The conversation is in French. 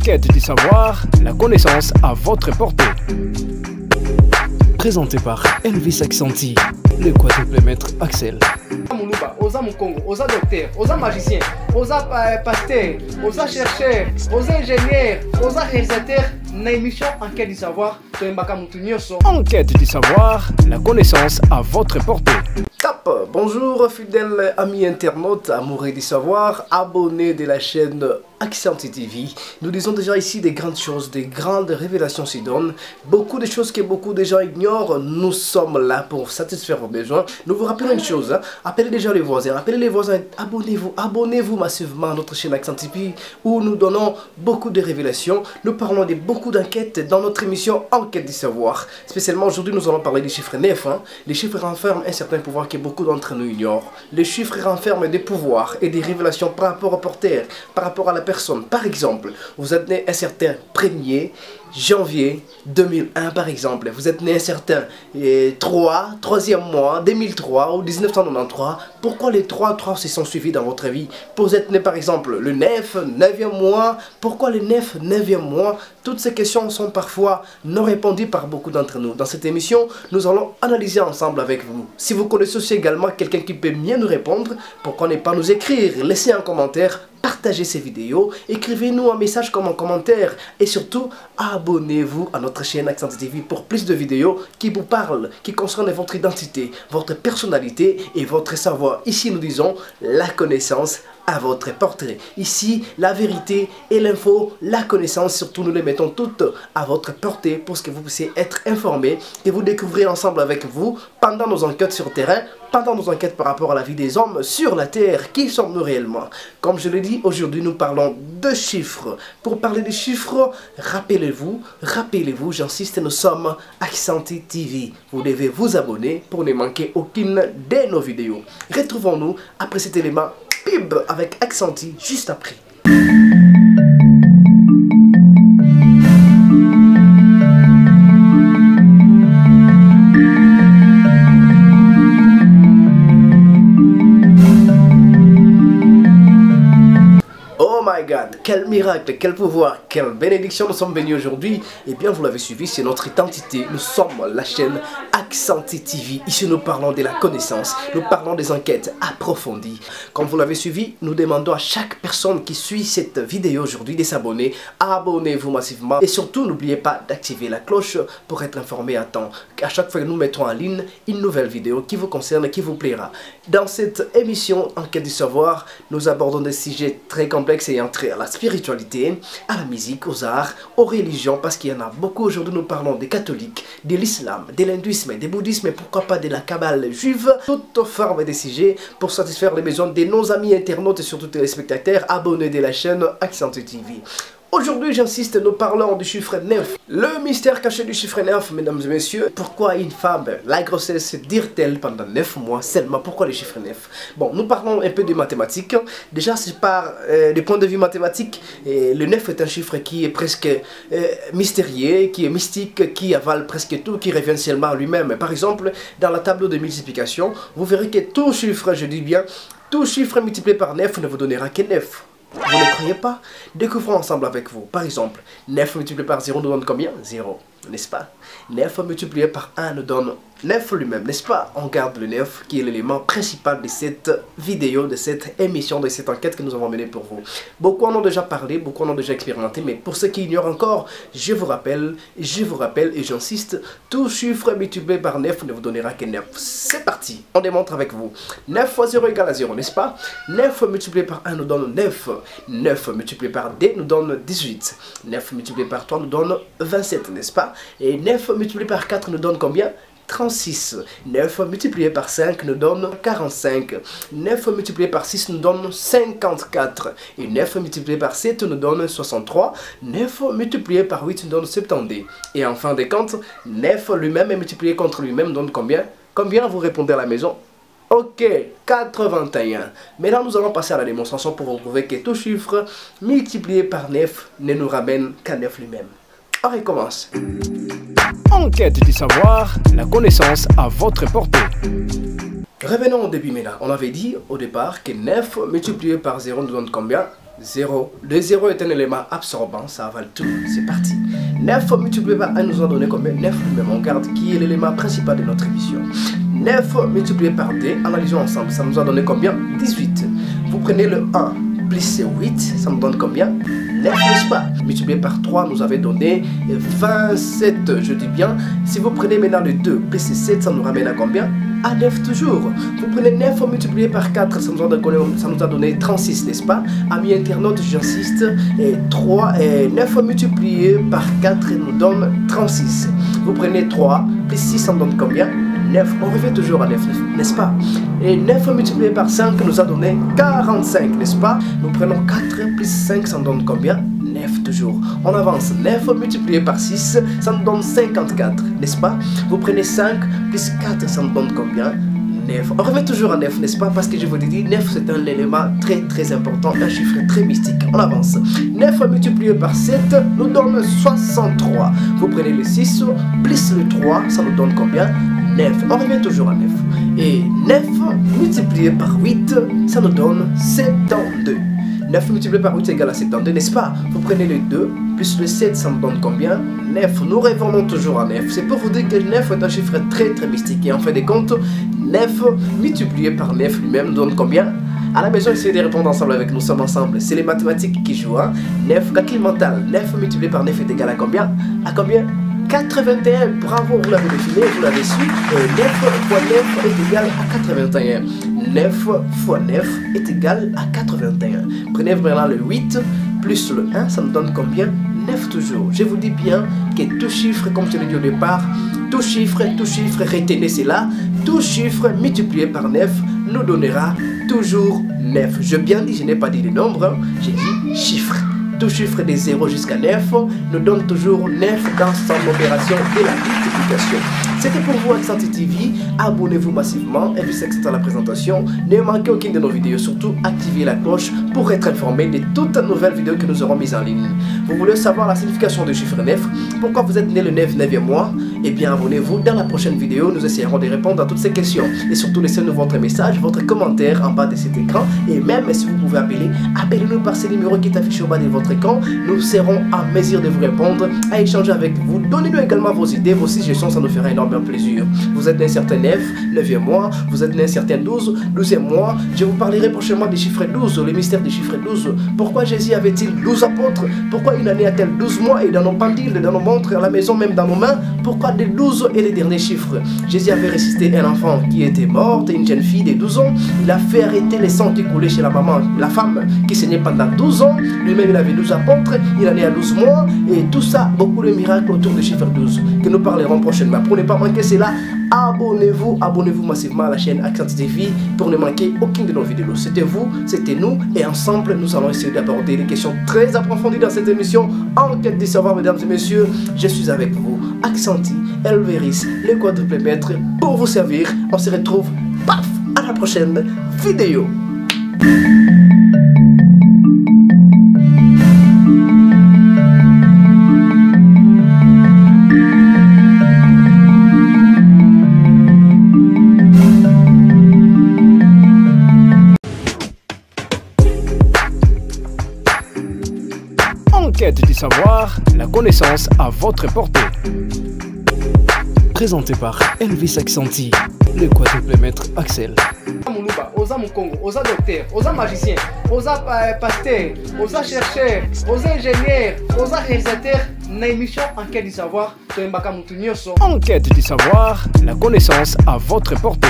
Enquête du savoir, la connaissance à votre portée. Présenté par Elvis Accenti, le quadruple maître Axel. Osa Mukongo, osa docteur, osa magicien, osa pasteur, osa chercheur, osa ingénieur, osa réalisateur. Na émission Enquête du savoir, Enquête du savoir, la connaissance à votre portée. Top! Bonjour fidèles amis internautes, amoureux du savoir, abonnés de la chaîne Accenti TV. Nous disons déjà ici des grandes choses, des grandes révélations s'y donnent. Beaucoup de choses que beaucoup de gens ignorent. Nous sommes là pour satisfaire vos besoins. Nous vous rappelons une chose, hein? Appelez déjà les voisins, abonnez-vous massivement à notre chaîne Accenti TV où nous donnons beaucoup de révélations. Nous parlons de beaucoup d'enquêtes dans notre émission Enquête du savoir. Spécialement aujourd'hui nous allons parler des chiffres 9. Hein? Les chiffres renferment un certain pouvoir que beaucoup d'entre nous ignorent. Les chiffres renferment des pouvoirs et des révélations par rapport au porteur, par rapport à la personne. Par exemple, vous êtes né un certain 1er janvier 2001 par exemple. Vous êtes né un certain 3e mois 2003 ou 1993. Pourquoi les 3 se sont suivis dans votre vie? Vous êtes né par exemple le 9e mois. Pourquoi le 9e mois? Toutes ces questions sont parfois non répondues par beaucoup d'entre nous. Dans cette émission, nous allons analyser ensemble avec vous. Si vous connaissez aussi également quelqu'un qui peut mieux nous répondre, pourquoi ne pas nous écrire? Laissez un commentaire. Partagez ces vidéos, écrivez-nous un message comme un commentaire et surtout abonnez-vous à notre chaîne Accenti TV pour plus de vidéos qui vous parlent, qui concernent votre identité, votre personnalité et votre savoir. Ici nous disons la connaissance à votre portrait. Ici la vérité et l'info, la connaissance surtout nous les mettons toutes à votre portée pour que vous puissiez être informés et vous découvrir ensemble avec vous pendant nos enquêtes sur terrain, pendant nos enquêtes par rapport à la vie des hommes sur la terre. Qui sommes-nous réellement? Comme je l'ai dit, aujourd'hui nous parlons de chiffres. Pour parler des chiffres, rappelez-vous, j'insiste, nous sommes Accenti TV. Vous devez vous abonner pour ne manquer aucune de nos vidéos. Retrouvons-nous après cet élément pub avec Accenti juste après. Quel miracle, quel pouvoir, quelle bénédiction nous sommes venus aujourd'hui. Eh bien, vous l'avez suivi, c'est notre identité. Nous sommes la chaîne Accenti TV. Ici, nous parlons de la connaissance, nous parlons des enquêtes approfondies. Comme vous l'avez suivi, nous demandons à chaque personne qui suit cette vidéo aujourd'hui de s'abonner. Abonnez-vous massivement et surtout, n'oubliez pas d'activer la cloche pour être informé à temps. À chaque fois que nous mettons en ligne une nouvelle vidéo qui vous concerne, qui vous plaira. Dans cette émission Enquête du savoir, nous abordons des sujets très complexes et entrés à la spiritualité, à la musique, aux arts, aux religions, parce qu'il y en a beaucoup. Aujourd'hui nous parlons des catholiques, de l'islam, de l'hindouisme, des bouddhismes et pourquoi pas de la kabbale juive, toutes formes de sujets pour satisfaire les besoins de nos amis internautes et surtout téléspectateurs abonnés de la chaîne Accenti TV. Aujourd'hui, j'insiste, nous parlons du chiffre 9. Le mystère caché du chiffre 9, mesdames et messieurs. Pourquoi une femme, la grossesse, dure-t-elle pendant 9 mois seulement? Pourquoi le chiffre 9? Bon, nous parlons un peu de mathématiques. Déjà, c'est par des points de vue mathématiques. Le 9 est un chiffre qui est presque mystérieux, qui est mystique, qui avale presque tout, qui revient seulement à lui-même. Par exemple, dans la tableau de multiplication, vous verrez que tout chiffre, je dis bien, tout chiffre multiplié par 9 ne vous donnera que 9. Vous ne croyez pas? Découvrons ensemble avec vous. Par exemple, 9 multiplié par 0 nous donne combien? 0, n'est-ce pas? 9 multiplié par 1 nous donne 9 lui-même, n'est-ce pas? On garde le 9 qui est l'élément principal de cette vidéo, de cette émission, de cette enquête que nous avons menée pour vous. Beaucoup en ont déjà parlé, beaucoup en ont déjà expérimenté, mais pour ceux qui ignorent encore, je vous rappelle et j'insiste, tout chiffre multiplié par 9 ne vous donnera que 9. C'est parti, on démontre avec vous. 9 fois 0 égale à 0, n'est-ce pas? 9 multiplié par 1 nous donne 9. 9 multiplié par 2 nous donne 18. 9 multiplié par 3 nous donne 27, n'est-ce pas? Et 9 multiplié par 4 nous donne combien? 36. 9 multiplié par 5 nous donne 45. 9 multiplié par 6 nous donne 54. Et 9 multiplié par 7 nous donne 63. 9 multiplié par 8 nous donne 70. Et en fin de compte, 9 lui-même et multiplié contre lui-même donne combien? Combien vous répondez à la maison? Ok, 81. Maintenant, nous allons passer à la démonstration pour vous prouver que tout chiffre multiplié par 9 ne nous ramène qu'à 9 lui-même. On recommence. Enquête du savoir, la connaissance à votre portée. Revenons au début maintenant. On avait dit au départ que 9 multiplié par 0 nous donne combien? 0. Le 0 est un élément absorbant, ça avale tout. C'est parti. 9 multiplié par 1 nous a donné combien? 9 lui-même. On garde qui est l'élément principal de notre émission. 9 multiplié par 2, analysons ensemble. Ça nous a donné combien? 18. Vous prenez le 1 plus 8, ça nous donne combien? 9, n'est-ce pas? Multiplié par 3 nous avait donné 27, je dis bien. Si vous prenez maintenant le 2 plus 7, ça nous ramène à combien? À 9 toujours. Vous prenez 9 multiplié par 4, ça nous a donné 36, n'est-ce pas? Amis internautes, j'insiste. Et 9 multiplié par 4 nous donne 36. Vous prenez 3 plus 6, ça nous donne combien? 9. On revient toujours à 9, n'est-ce pas? Et 9 multiplié par 5 nous a donné 45, n'est-ce pas? Nous prenons 4 plus 5, ça nous donne combien? 9 toujours. On avance. 9 multiplié par 6, ça nous donne 54, n'est-ce pas? Vous prenez 5 plus 4, ça nous donne combien? 9. On revient toujours à 9, n'est-ce pas? Parce que je vous ai dit, 9 c'est un élément très important, un chiffre très mystique. On avance. 9 multiplié par 7 nous donne 63. Vous prenez le 6 plus le 3, ça nous donne combien? 9. On revient toujours à 9. Et 9 multiplié par 8, ça nous donne 72. 9 multiplié par 8 égale à 72, n'est-ce pas? Vous prenez le 2 plus le 7, ça nous donne combien? 9. Nous revenons toujours à 9. C'est pour vous dire que 9 est un chiffre très mystique. Et en fin de compte, 9 multiplié par 9 lui-même nous donne combien? À la maison, essayez de répondre ensemble avec nous. Sommes ensemble. C'est les mathématiques qui jouent. 9, calcul mental. 9 multiplié par 9 est égal à combien? À combien? 81. Bravo, vous l'avez défini, vous l'avez su. 9 fois 9 est égal à 81. 9 fois 9 est égal à 81. Prenez maintenant le 8 plus le 1, ça nous donne combien? 9 toujours. Je vous dis bien que tout chiffre, comme je l'ai dit au départ, tout chiffre, retenez cela, tout chiffre multiplié par 9 nous donnera toujours 9. Je bien dit, je n'ai pas dit les nombres, hein. J'ai dit chiffre. Tout chiffre de 0 jusqu'à 9 nous donne toujours 9 dans son opération de la multiplication. C'était pour vous Accent TV. Abonnez-vous massivement et puis c'est la présentation. Ne manquez aucune de nos vidéos. Surtout activez la cloche pour être informé de toutes nouvelles vidéos que nous aurons mises en ligne. Vous voulez savoir la signification du chiffre 9? Pourquoi vous êtes né le 9e mois? Eh bien abonnez-vous. Dans la prochaine vidéo, nous essaierons de répondre à toutes ces questions. Et surtout laissez-nous votre message, votre commentaire en bas de cet écran. Et même si vous pouvez appeler, appelez-nous par ce numéro qui est affiché au bas de votre écran. Nous serons en mesure de vous répondre, à échanger avec vous. Donnez-nous également vos idées, vos suggestions, ça nous fera énormément plaisir. Vous êtes né un certain 9e mois, vous êtes né un certain 12e mois. Je vous parlerai prochainement des chiffres 12, les mystères des chiffres 12. Pourquoi Jésus avait-il 12 apôtres? Pourquoi une année a-t-elle 12 mois? Et dans nos pendules, dans nos montres, à la maison, même dans nos mains, pourquoi des 12 et les derniers chiffres? Jésus avait ressuscité un enfant qui était mort, une jeune fille de 12 ans. Il a fait arrêter les sangs qui coulaient chez la maman, la femme qui saignait pendant 12 ans. Lui-même, il avait 12 apôtres, il en est à 12 mois. Et tout ça, beaucoup de miracles autour du chiffre 12 que nous parlerons prochainement. Pour ne pas manquer cela, abonnez-vous massivement à la chaîne Accent TV pour ne manquer aucune de nos vidéos. C'était vous, c'était nous, et ensemble, nous allons essayer d'aborder des questions très approfondies dans cette émission. Enquête du savoir, mesdames et messieurs, je suis avec vous, Accenti, Elveris, le quadruple maître, pour vous servir. On se retrouve, paf, à la prochaine vidéo. Enquête du savoir, la connaissance à votre portée. Présenté par Elvis Accenti, le quadruple maître Axel. Osa Mukongo, osa docteur, osa magicien, osa pasteur, osa chercheur, osa ingénieur, osa réalisateur. Na émission Enquête du savoir, Enquête du savoir, la connaissance à votre portée.